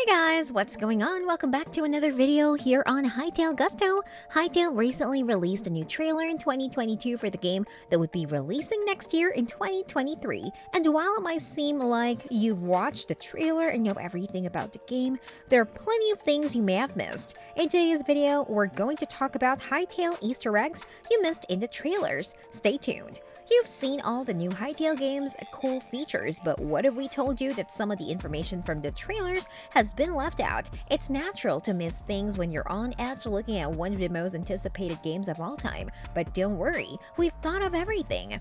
Guys, what's going on? Welcome back to another video here on Hytale Gusto. Hytale recently released a new trailer in 2022 for the game that would be releasing next year in 2023. And while it might seem like you've watched the trailer and know everything about the game, there are plenty of things you may have missed. In today's video, we're going to talk about Hytale Easter Eggs you missed in the trailers. Stay tuned. You've seen all the new Hytale games' cool features, but what if we told you that some of the information from the trailers has been left out? It's natural to miss things when you're on edge looking at one of the most anticipated games of all time. But don't worry, we've thought of everything.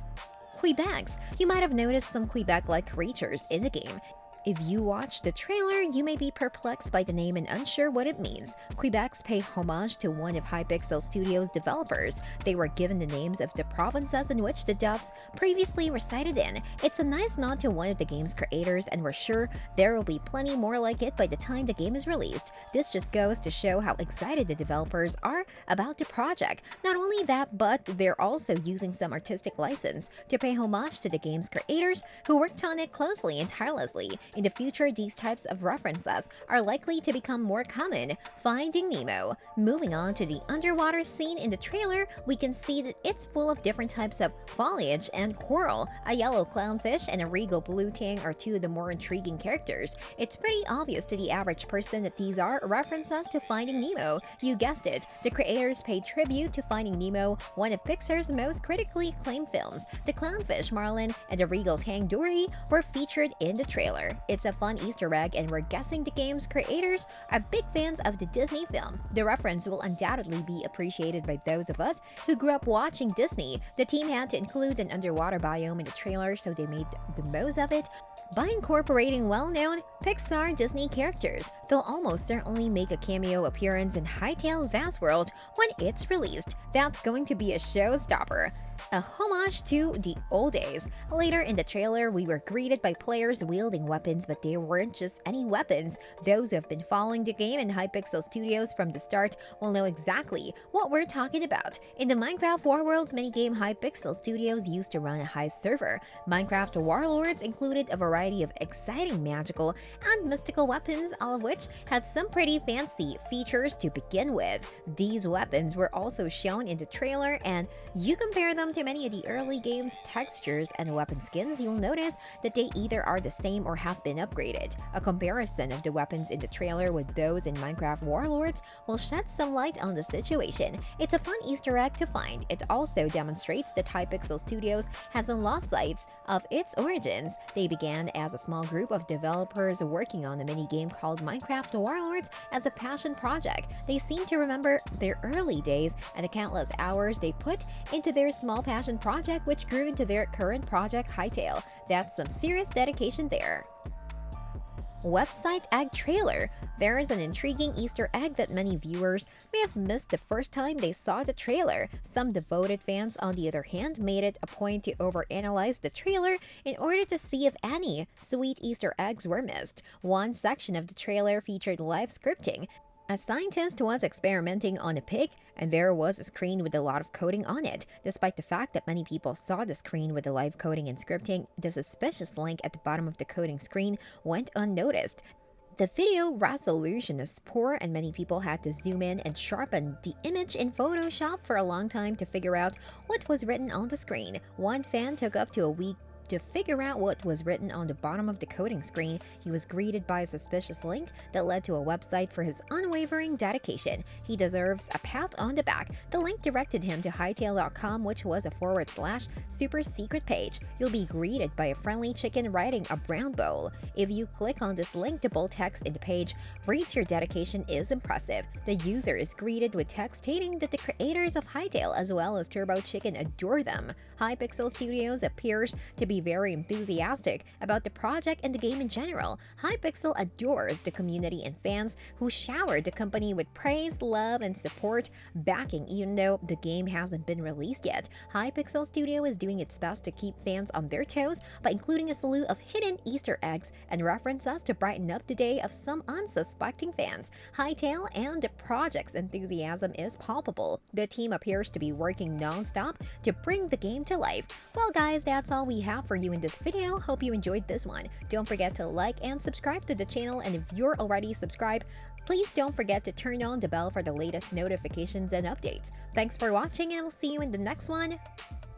Quebecks. You might have noticed some Quebec-like creatures in the game. If you watch the trailer, you may be perplexed by the name and unsure what it means. Quebecks pay homage to one of Hypixel Studios' developers. They were given the names of the provinces in which the doves previously resided in. It's a nice nod to one of the game's creators, and we're sure there will be plenty more like it by the time the game is released. This just goes to show how excited the developers are about the project. Not only that, but they're also using some artistic license to pay homage to the game's creators who worked on it closely and tirelessly. In the future, these types of references are likely to become more common. Finding Nemo. Moving on to the underwater scene in the trailer, we can see that it's full of different types of foliage and coral. A yellow clownfish and a regal blue tang are two of the more intriguing characters. It's pretty obvious to the average person that these are references to Finding Nemo. You guessed it, the creators paid tribute to Finding Nemo, one of Pixar's most critically acclaimed films. The clownfish Marlin and the regal tang Dory were featured in the trailer. It's a fun Easter egg, and we're guessing the game's creators are big fans of the Disney film. The reference will undoubtedly be appreciated by those of us who grew up watching Disney. The team had to include an underwater biome in the trailer, so they made the most of it by incorporating well-known Pixar Disney characters. They'll almost certainly make a cameo appearance in Hytale's vast world when it's released. That's going to be a showstopper. A homage to the old days. Later in the trailer, we were greeted by players wielding weapons, but they weren't just any weapons. Those who have been following the game in Hypixel Studios from the start will know exactly what we're talking about. In the Minecraft Warworlds minigame, Hypixel Studios used to run a heist server. Minecraft Warlords included a variety of exciting magical and mystical weapons, all of which had some pretty fancy features to begin with. These weapons were also shown in the trailer, and you compare them to many of the early game's textures and weapon skins, you'll notice that they either are the same or have been upgraded. A comparison of the weapons in the trailer with those in Minecraft Warlords will shed some light on the situation. It's a fun Easter egg to find. It also demonstrates that Hypixel Studios hasn't lost sight of its origins. They began as a small group of developers working on a mini-game called Minecraft Warlords as a passion project. They seem to remember their early days and the countless hours they put into their small passion project, which grew into their current project Hytale. That's some serious dedication there. Website egg trailer. There is an intriguing Easter egg that many viewers may have missed the first time they saw the trailer. Some devoted fans, on the other hand, made it a point to overanalyze the trailer in order to see if any sweet Easter eggs were missed. One section of the trailer featured live scripting. A scientist was experimenting on a pig, and there was a screen with a lot of coding on it. Despite the fact that many people saw the screen with the live coding and scripting, the suspicious link at the bottom of the coding screen went unnoticed. The video resolution is poor, and many people had to zoom in and sharpen the image in Photoshop for a long time to figure out what was written on the screen. One fan took up to a week to figure out what was written on the bottom of the coding screen. He was greeted by a suspicious link that led to a website for his unwavering dedication. He deserves a pat on the back. The link directed him to Hytale.com, which was a / super secret page. You'll be greeted by a friendly chicken riding a brown bowl. If you click on this link, the bold text in the page reads your dedication is impressive. The user is greeted with text stating that the creators of Hytale as well as Turbo Chicken adore them. Hypixel Studios appears to be very enthusiastic about the project and the game in general. Hypixel adores the community and fans who showered the company with praise, love, and support backing. Even though the game hasn't been released yet, Hypixel Studio is doing its best to keep fans on their toes by including a slew of hidden Easter eggs and references to brighten up the day of some unsuspecting fans. Hytale and the project's enthusiasm is palpable. The team appears to be working non-stop to bring the game to life. Well guys, that's all we have have for you in this video. Hope you enjoyed this one. Don't forget to like and subscribe to the channel, and if you're already subscribed, please don't forget to turn on the bell for the latest notifications and updates. Thanks for watching, and we'll see you in the next one.